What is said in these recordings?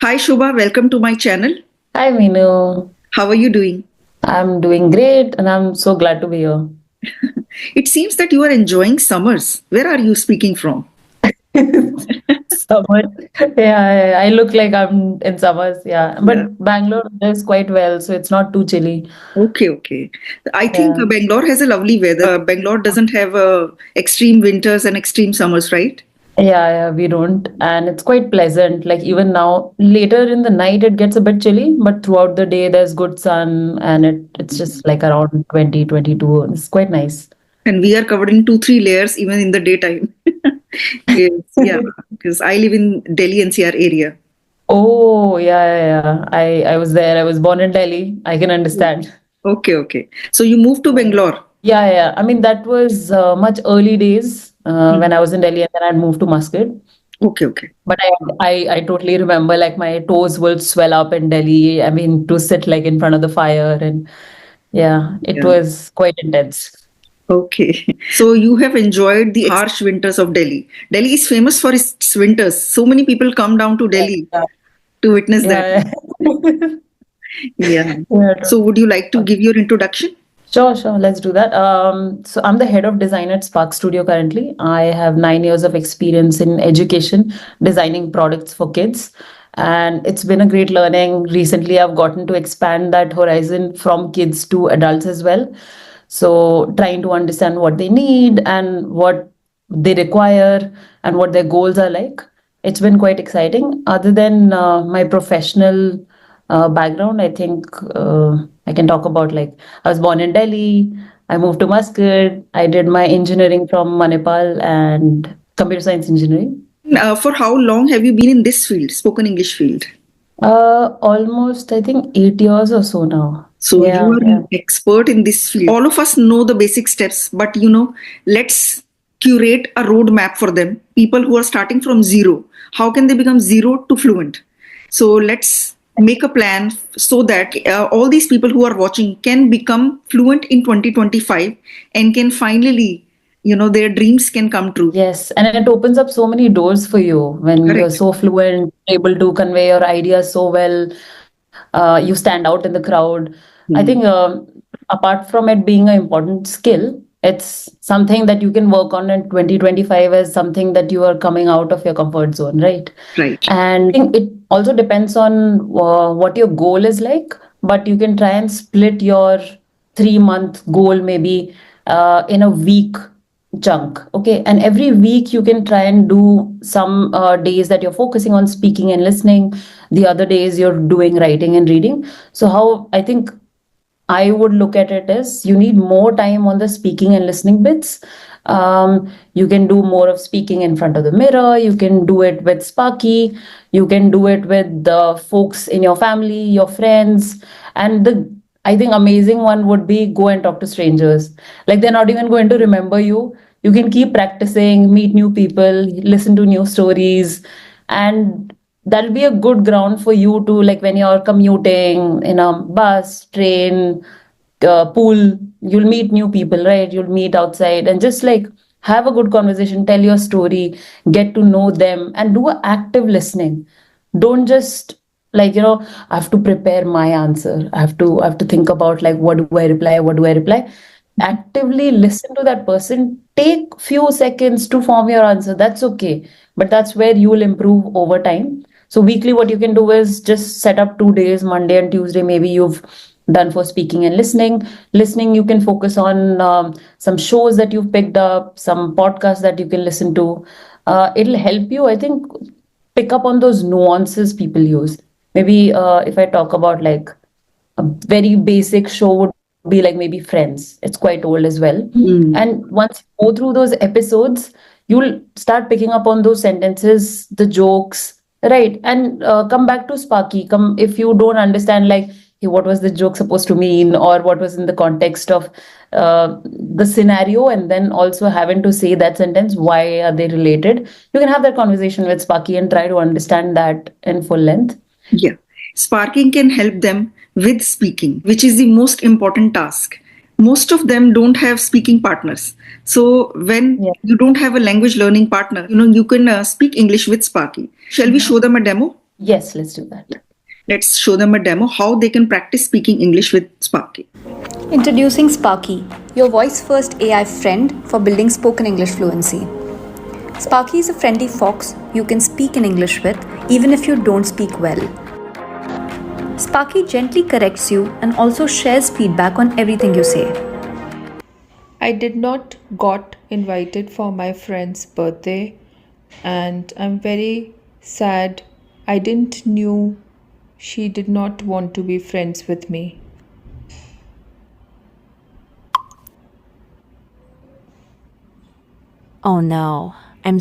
Hi Shobha, welcome to my channel. Hi, Meenu. How are you doing? I'm doing great and I'm so glad to be here. It seems that you are enjoying summers. Where are you speaking from? Summer. Yeah, I look like I'm in summers. Yeah. Yeah. But Bangalore is quite well, so it's not too chilly. Okay. I think Yeah. Bangalore has a lovely weather. Bangalore doesn't have extreme winters and extreme summers, right? Yeah, we don't. And it's quite pleasant. Like even now, later in the night, it gets a bit chilly, but throughout the day, there's good sun and it's just like around 20, 22. It's quite nice. And we are covered in two, three layers even in the daytime. Yes, yeah, because I live in Delhi NCR area. Oh, yeah. I was there. I was born in Delhi. I can understand. Okay. So you moved to Bangalore. Yeah. I mean, that was much early days when I Mhm. was in Delhi and then I'd moved to Muscat. Okay. But I totally remember like my toes will swell up in Delhi. I mean, to sit like in front of the fire and yeah, it Yeah. was quite intense. Okay. So you have enjoyed the harsh winters of Delhi. Delhi is famous for its winters. So many people come down to Delhi Yeah. to witness that. Yeah. Yeah. Yeah. So would you like to give your introduction? Sure. Let's do that. So I'm the head of design at Spark Studio currently. I have 9 years of experience in education, designing products for kids. And it's been a great learning. Recently, I've gotten to expand that horizon from kids to adults as well. So trying to understand what they need and what they require and what their goals are like. It's been quite exciting. Other than my professional background, I think I can talk about like I was born in Delhi. I moved to Muscat. I did my engineering from Manipal and computer science engineering. For how long have you been in this field, spoken English field? Almost I think 8 years or so now. So you are Yeah. an expert in this field. All of us know the basic steps, but let's curate a roadmap for them. People who are starting from zero, how can they become zero to fluent? So let's make a plan so that all these people who are watching can become fluent in 2025 and can finally, their dreams can come true. Yes, and it opens up so many doors for you when you're Correct. so fluent, able to convey your ideas so well. You stand out in the crowd. I think Hmm. apart from it being an important skill, it's something that you can work on in 2025 as something that you are coming out of your comfort zone, right? Right. And I think it also depends on what your goal is like, but you can try and split your 3 month goal maybe in a week chunk. Okay. And every week you can try and do some days that you're focusing on speaking and listening. The other days you're doing writing and reading. So, how I think I would look at it is you need more time on the speaking and listening bits. You can do more of speaking in front of the mirror. You can do it with Sparky. You can do it with the folks in your family, your friends. And the I think amazing one would be go and talk to strangers. Like they're not even going to remember you. You can keep practicing, meet new people, listen to new stories, and that'll be a good ground for you to like when you're commuting in a bus, train, pool, you'll meet new people, right? You'll meet outside and just like have a good conversation, tell your story, get to know them, and do a active listening. Don't just like I have to prepare my answer. I have to think about like what do I reply. Actively listen to that person. Take few seconds to form your answer. That's okay, but that's where you will improve over time. So weekly, what you can do is just set up 2 days, Monday and Tuesday. Maybe you've done for speaking and listening. Listening, you can focus on some shows that you've picked up, some podcasts that you can listen to. It'll help you, I think, pick up on those nuances people use. Maybe if I talk about like a very basic show would be like maybe Friends. It's quite old as well. Hmm. And once you go through those episodes, you'll start picking up on those sentences, the jokes, right? And come back to Sparky. Come if you don't understand, like, hey, what was the joke supposed to mean, or what was in the context of the scenario, and then also having to say that sentence, why are they related? You can have that conversation with Sparky and try to understand that in full length. Yeah. Sparking can help them with speaking, which is the most important task. Most of them don't have speaking partners. So when Yeah. you don't have a language learning partner, you can speak English with Sparky. Shall we show them a demo? Yes, let's do that. Let's show them a demo how they can practice speaking English with Sparky. Introducing Sparky, your voice first AI friend for building spoken English fluency. Sparky is a friendly fox you can speak in English with even if you don't speak well. Sparky gently corrects you and also shares feedback on everything you say. I did not got invited for my friend's birthday and I'm very sad. I didn't knew she did not want to be friends with me. Oh no, I'm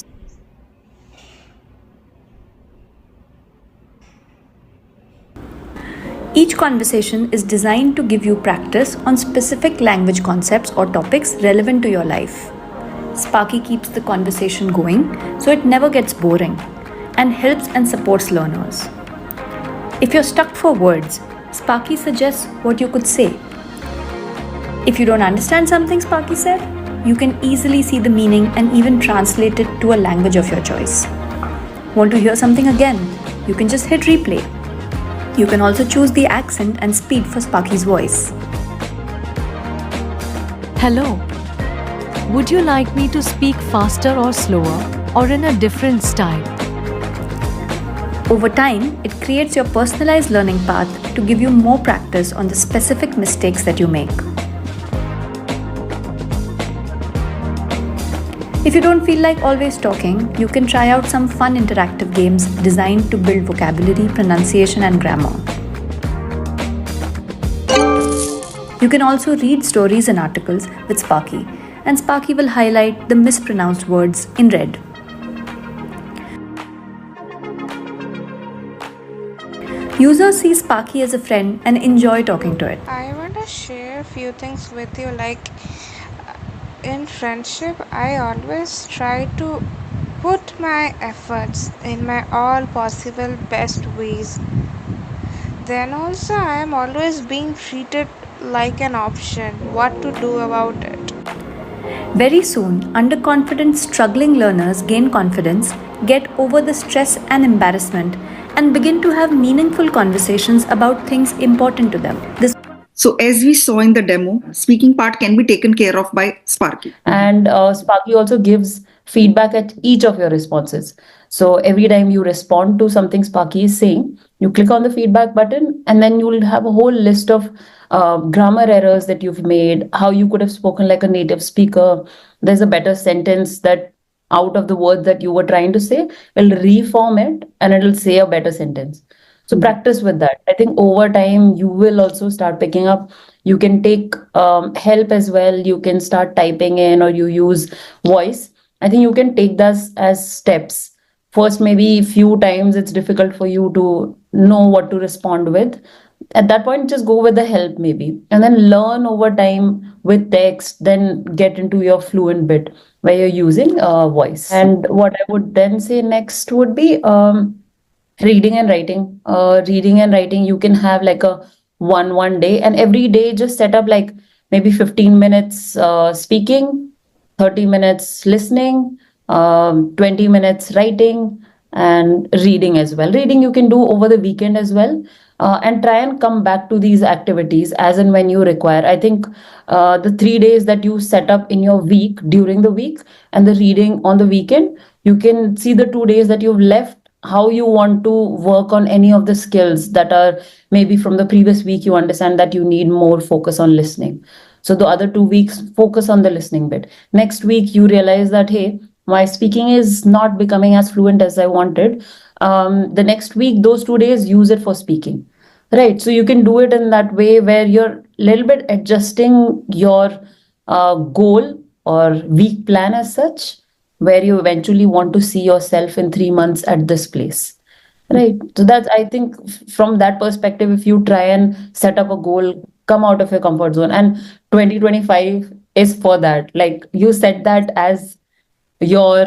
Each conversation is designed to give you practice on specific language concepts or topics relevant to your life. Sparky keeps the conversation going so it never gets boring and helps and supports learners. If you're stuck for words, Sparky suggests what you could say. If you don't understand something Sparky said, you can easily see the meaning and even translate it to a language of your choice. Want to hear something again? You can just hit replay. You can also choose the accent and speed for Sparky's voice. Hello. Would you like me to speak faster or slower, or in a different style? Over time, it creates your personalized learning path to give you more practice on the specific mistakes that you make. If you don't feel like always talking, you can try out some fun interactive games designed to build vocabulary, pronunciation, and grammar. You can also read stories and articles with Sparky, and Sparky will highlight the mispronounced words in red. Users see Sparky as a friend and enjoy talking to it. I want to share a few things with you. Like in friendship, I always try to put my efforts in my all possible best ways. Then also, I am always being treated like an option. What to do about it? Very soon, underconfident, struggling learners gain confidence, get over the stress and embarrassment, and begin to have meaningful conversations about things important to them. So as we saw in the demo, speaking part can be taken care of by Sparky. And Sparky also gives feedback at each of your responses. So every time you respond to something Sparky is saying, you click on the feedback button and then you will have a whole list of grammar errors that you've made, how you could have spoken like a native speaker. There's a better sentence that out of the words that you were trying to say, will reform it and it'll say a better sentence. So practice with that. I think over time you will also start picking up. You can take help as well. You can start typing in or you use voice. I think you can take this as steps. First, maybe a few times it's difficult for you to know what to respond with. At that point, just go with the help maybe, and then learn over time with text. Then get into your fluent bit where you're using voice. And what I would then say next would be reading and writing. Reading and writing, you can have like a one day, and every day just set up like maybe 15 minutes speaking, 30 minutes listening, 20 minutes writing, and reading as well. Reading you can do over the weekend as well. And try and come back to these activities as and when you require. I think the 3 days that you set up in your week during the week and the reading on the weekend, you can see the 2 days that you've left, how you want to work on any of the skills that are maybe from the previous week. You understand that you need more focus on listening. So the other 2 weeks, focus on the listening bit. Next week, you realize that, hey, my speaking is not becoming as fluent as I wanted. The next week, those 2 days, use it for speaking. Right. So you can do it in that way where you're a little bit adjusting your goal or week plan as such, where you eventually want to see yourself in 3 months at this place. Right. So that's, I think, from that perspective, if you try and set up a goal, come out of your comfort zone. And 2025 is for that. Like you set that as your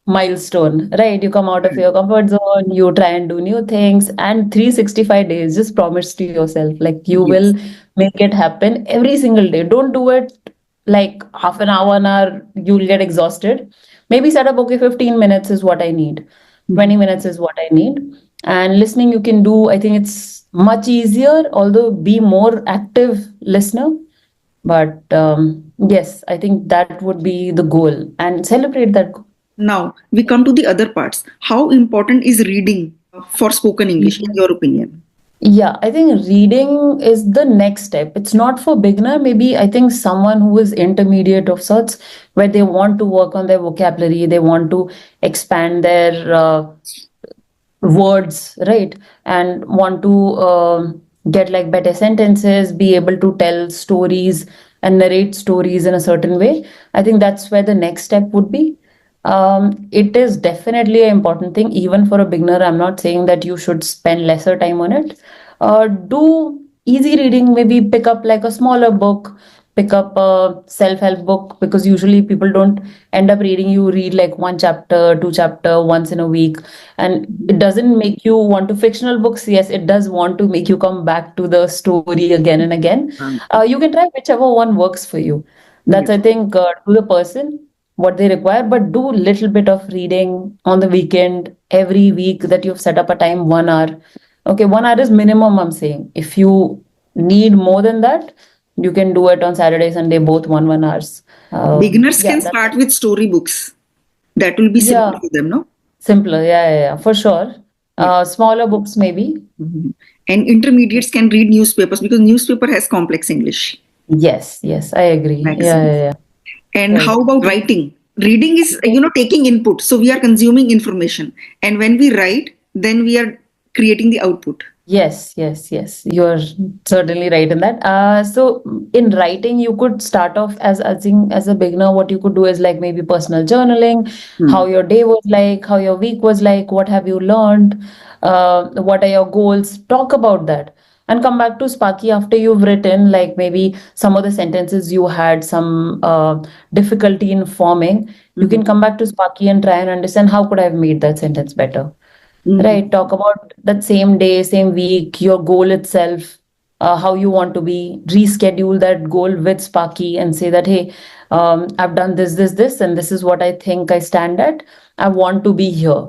milestone, right? You come out of your comfort zone, you try and do new things, and 365 days, just promise to yourself, like you will make it happen every single day. Don't do it like half an hour, you'll get exhausted. Maybe set up, okay, 15 minutes is what I need, 20 minutes is what I need. And listening you can do, I think it's much easier, although be more active listener. But yes, I think that would be the goal and celebrate that. Now we come to the other parts. How important is reading for spoken English, in your opinion? Yeah, I think reading is the next step. It's not for beginner, maybe I think someone who is intermediate of sorts, where they want to work on their vocabulary, they want to expand their words, right? And want to get like better sentences, be able to tell stories and narrate stories in a certain way. I think that's where the next step would be. It is definitely an important thing, even for a beginner. I'm not saying that you should spend lesser time on it. Do easy reading, maybe pick up like a smaller book, pick up a self-help book, because usually people don't end up reading. You read like one chapter, two chapter once in a week, and it doesn't make you want to. Fictional books, yes, it does want to make you come back to the story again and again. You can try whichever one works for you. That's, Yes. I think, to the person what they require, but do little bit of reading on the weekend every week that you've set up a time, 1 hour. Okay, 1 hour is minimum, I'm saying. If you need more than that, you can do it on Saturday, Sunday, both 1 hours. Beginners Yeah, can that's, start with storybooks. That will be yeah, simple for them, no? simpler. Yeah, yeah, yeah, for sure. Yeah. Smaller books maybe. Mhm. And intermediates can read newspapers because newspaper has complex English, Yes, yes, I agree. Yeah, magazines. yeah, yeah. And Right. how about writing? Reading is, taking input. So we are consuming information. And when we write, then we are creating the output. Yes, yes, yes. You're certainly right in that. So in writing, you could start off as a beginner. What you could do is like maybe personal journaling, how Hmm. your day was like, how your week was like, what have you learned, what are your goals. Talk about that, and come back to Sparky after you've written like maybe some of the sentences you had some difficulty in forming. You Mhm. can come back to Sparky and try and understand how could I have made that sentence better. Mhm. Right, talk about that same day, same week, your goal itself, how you want to be, reschedule that goal with Sparky and say that, hey, I've done this, and this is what I think I stand at. I want to be here.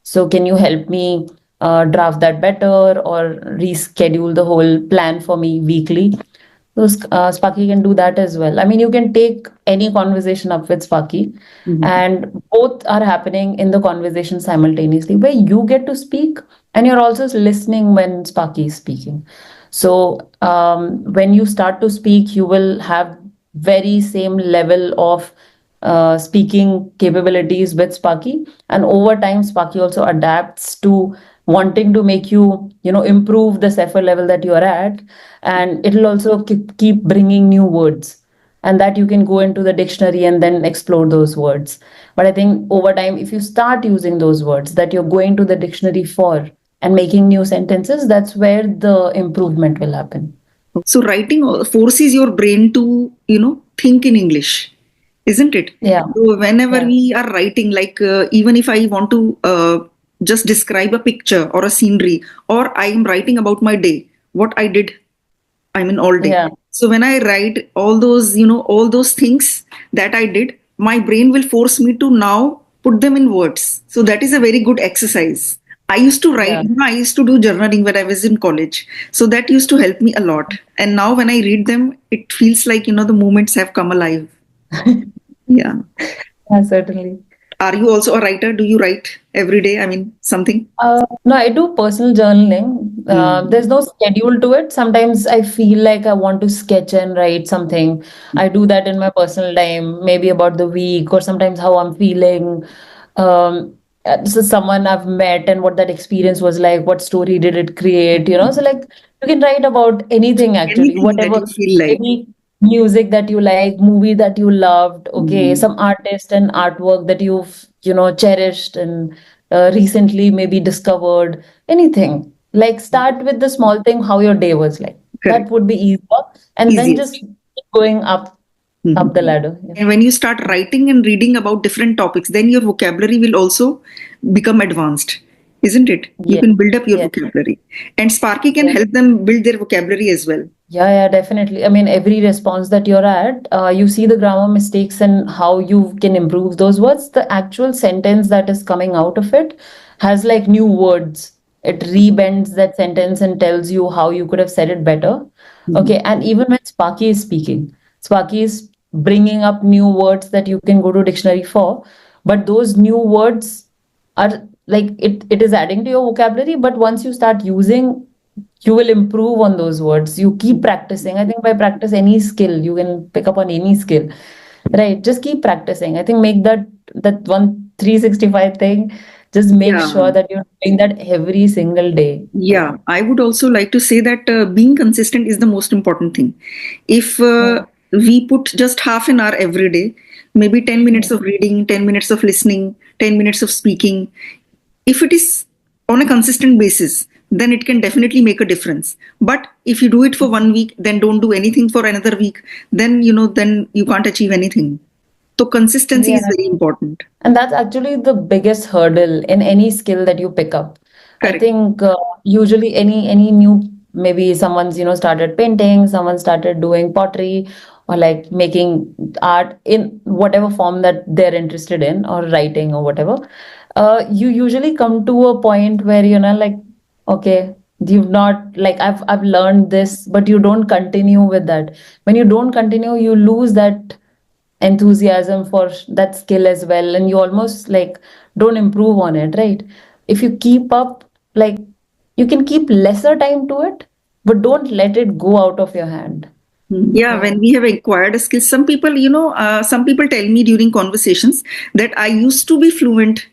So can you help me draft that better or reschedule the whole plan for me weekly? So Sparky can do that as well. I mean, you can take any conversation up with Sparky, Mhm. and both are happening in the conversation simultaneously, where you get to speak and you're also listening when Sparky is speaking. So when you start to speak, you will have very same level of speaking capabilities with Sparky, and over time, Sparky also adapts to wanting to make you, improve the effort level that you're at, and it'll also keep bringing new words, and that you can go into the dictionary and then explore those words. But I think over time, if you start using those words that you're going to the dictionary for and making new sentences, that's where the improvement will happen. So writing forces your brain to, think in English, isn't it? Yeah, So whenever yeah, we are writing, like even if I want to just describe a picture or a scenery, or I am writing about my day, what I did, I mean, all day. yeah. So when I write all those, all those things that I did, my brain will force me to now put them in words. So that is a very good exercise. I used to write, Yeah. I used to do journaling when I was in college. So that used to help me a lot. And now when I read them, it feels like, the moments have come alive. Yeah. Yeah, certainly. Are you also a writer? Do you write every day? I mean, something? No, I do personal journaling. Mm. There's no schedule to it. Sometimes I feel like I want to sketch and write something. I do that in my personal time, maybe about the week or sometimes how I'm feeling. This is someone I've met and what that experience was like. What story did it create? So like you can write about anything actually, Anything that whatever, you feel like. maybe music that you like, movie that you loved, okay, Mm. some artist and artwork that you've, cherished and recently maybe discovered, anything. Like start with the small thing, how your day was like. That Correct. would be easier. And then just Easiest. keep going up the Mhm. ladder. Yeah. And when you start writing and reading about different topics, then your vocabulary will also become advanced, isn't it? You Yeah. can build up your Yeah. vocabulary. And Sparky can Yeah. help them build their vocabulary as well. Yeah, yeah, definitely. I mean, every response that you're at, you see the grammar mistakes and how you can improve those words. The actual sentence that is coming out of it has like new words it rebends that sentence and tells you how you could have said it better. Okay, and even when Sparky is speaking, Sparky is bringing up new words that you can go to dictionary for, but those new words are like it is adding to your vocabulary, but once you start using, you will improve on those words. You keep practicing. I think by practice any skill, you can pick up on any skill. Right. Just keep practicing. I think make that one 365 thing. Just make Yeah. sure that you're doing that every single day. Yeah, I would also like to say that being consistent is the most important thing. If we put just half an hour every day, maybe 10 minutes of reading, 10 minutes of listening, 10 minutes of speaking, if it is on a consistent basis, then it can definitely make a difference. But if you do it for 1 week, then don't do anything for another week, then then you can't achieve anything. So consistency is Yeah. very important. And that's actually the biggest hurdle in any skill that you pick up. I Correct. think usually any new, maybe someone's started painting, someone started doing pottery, or like making art in whatever form that they're interested in, or writing or whatever. You usually come to a point where like, okay, you've not, like, I've learned this, but you don't continue with that. When you don't continue, you lose that enthusiasm for that skill as well, and you almost like don't improve on it, right? If you keep up, like, you can keep lesser time to it, but don't let it go out of your hand. Yeah, when we have acquired a skill, some people tell me during conversations that I used to be fluent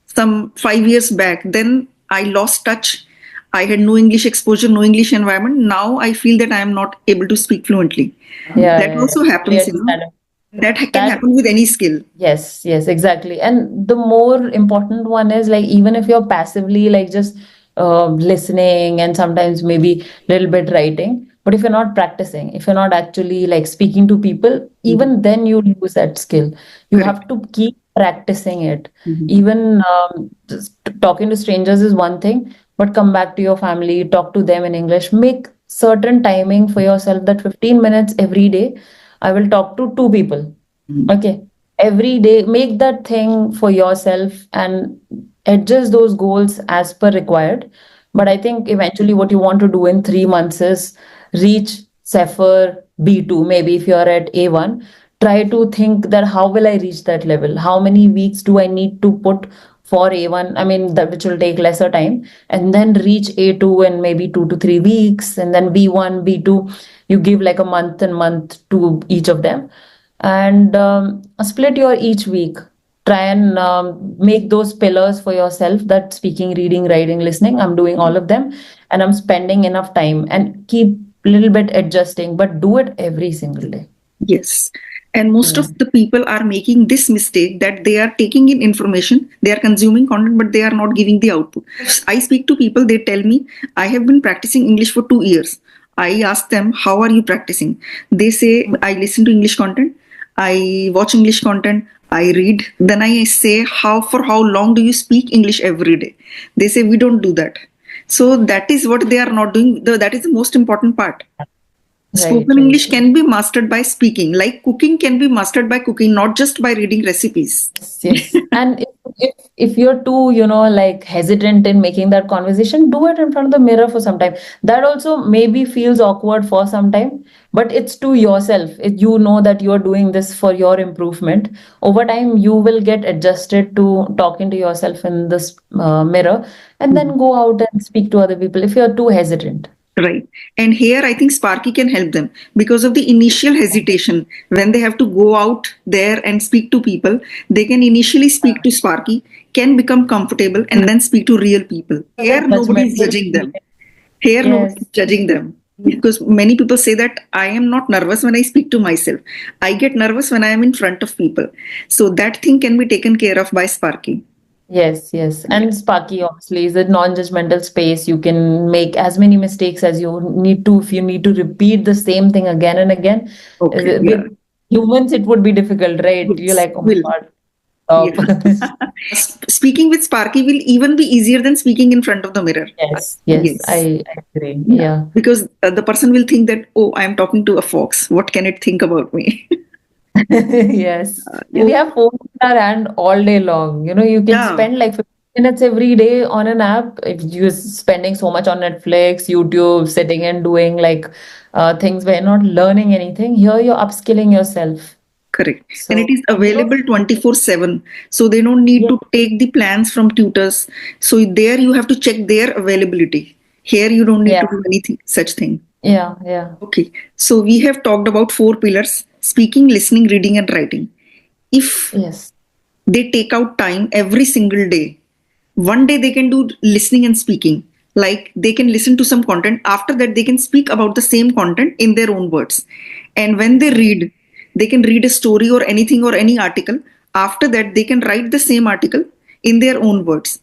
some 5 years back. Then I lost touch. I had no English exposure, no English environment. Now I feel that I am not able to speak fluently. Yeah, That yeah, also yeah. Totally happens, understand. That can That happen with any skill. Yes, yes, exactly. And the more important one is, like, even if you're passively like just listening and sometimes maybe little bit writing, but if you're not practicing, if you're not actually like speaking to people, Mhm. even then you lose that skill. You Correct. have to keep practicing it. Mhm. Even just talking to strangers is one thing, but come back to your family, talk to them in English, make certain timing for yourself that 15 minutes every day, I will talk to two people. Okay. Every day, make that thing for yourself and adjust those goals as per required. But I think eventually what you want to do in 3 months is reach Cepher B2. Maybe if you're at A1, try to think that how will I reach that level? How many weeks do I need to put for A1? I mean, that which will take lesser time, and then reach A2 in maybe 2 to 3 weeks, and then B1, B2. You give like a month and month to each of them, and split your each week. Try and make those pillars for yourself, that speaking, reading, writing, listening, I'm doing all of them, and I'm spending enough time, and keep a little bit adjusting, but do it every single day. Yes. And most Yeah. of the people are making this mistake that they are taking in information, they are consuming content, but they are not giving the output. I speak to people, they tell me, I have been practicing English for 2 years. I ask them, how are you practicing? They say, I listen to English content, I watch English content, I read. Then I say, for how long do you speak English every day? They say, we don't do that. So that is what they are not doing. That is the most important part. Right, Spoken right. English can be mastered by speaking, like cooking can be mastered by cooking, not just by reading recipes. Yes. And if you're too, like hesitant in making that conversation, do it in front of the mirror for some time. That also maybe feels awkward for some time, but it's to yourself. You know that you're doing this for your improvement. Over time, you will get adjusted to talking to yourself in this mirror, and then go out and speak to other people if you're too hesitant. Right. And here I think Sparky can help them because of the initial hesitation. When they have to go out there and speak to people, they can initially speak to Sparky, can become comfortable, and then speak to real people. Here, nobody is Judgmental. judging them. Here, nobody is Yes. judging them. Because many people say that I am not nervous when I speak to myself. I get nervous when I am in front of people. So that thing can be taken care of by Sparky. Yes, yes. And Sparky obviously is a non-judgmental space. You can make as many mistakes as you need to. If you need to repeat the same thing again and again, Okay. Yeah. with humans, it would be difficult, right? You're Yes. like, oh my Will. God, Yeah. stop. Speaking with Sparky will even be easier than speaking in front of the mirror. Yes, yes, Yes. I agree. Yeah. Yeah. Because the person will think that, oh, I am talking to a fox. What can it think about me? Yes. Yeah. We have phones in our hand all day long. You can Yeah. spend like 15 minutes every day on an app, if you're spending so much on Netflix, YouTube, sitting and doing like things where you're not learning anything, here you're upskilling yourself. Correct. And it So, is available 24/7. So they don't need yeah, to take the plans from tutors. So there you have to check their availability. Here you don't need yeah, to do anything such thing. yeah. Okay. So we have talked about four pillars: speaking, listening, reading, and writing. If Yes. they take out time every single day, one day they can do listening and speaking. Like they can listen to some content. After that, they can speak about the same content in their own words. And when they read, they can read a story or anything or any article. After that, they can write the same article in their own words.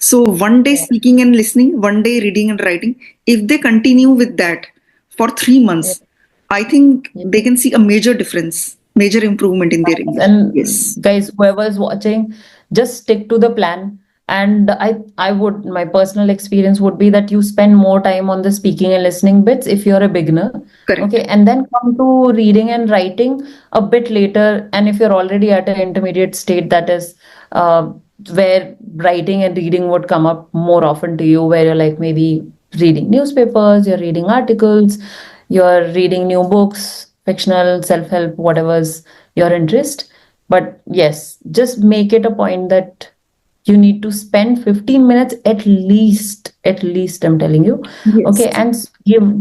So one day Yeah. speaking and listening, one day reading and writing. If they continue with that for 3 months, I think Yeah. they can see a major difference, major improvement in their English. And Yes, guys, whoever is watching, just stick to the plan. And I would, my personal experience would be that you spend more time on the speaking and listening bits if you're a beginner. correct. Okay, and then come to reading and writing a bit later. And if you're already at an intermediate state, that is where writing and reading would come up more often to you, where you're like maybe reading newspapers, you're reading articles, you're reading new books, fictional, self-help, whatever's your interest. But yes, just make it a point that you need to spend 15 minutes at least, I'm telling you. Yes. Okay, and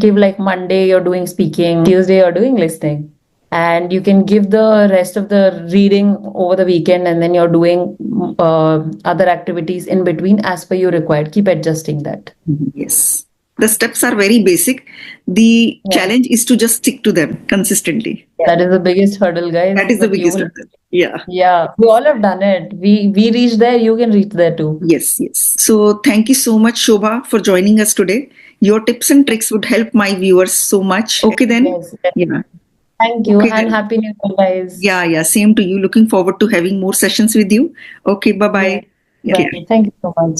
give like Monday you're doing speaking, Tuesday you're doing listening. And you can give the rest of the reading over the weekend, and then you're doing other activities in between as per you required. Keep adjusting that. Yes. The steps are very basic. The Yeah. challenge is to just stick to them consistently. That is the biggest hurdle, guys. That is the But you biggest will. hurdle. Yeah. Yeah, we all have done it. We reached there, you can reach there too. Yes, yes. So thank you so much, Shobha, for joining us today. Your tips and tricks would help my viewers so much. Okay, then. Yes. Yeah. Thank you, Okay, and then. Happy New Year, guys. Yeah, yeah. Same to you. Looking forward to having more sessions with you. Okay, bye bye. Yeah. Yeah. Bye. Thank you so much.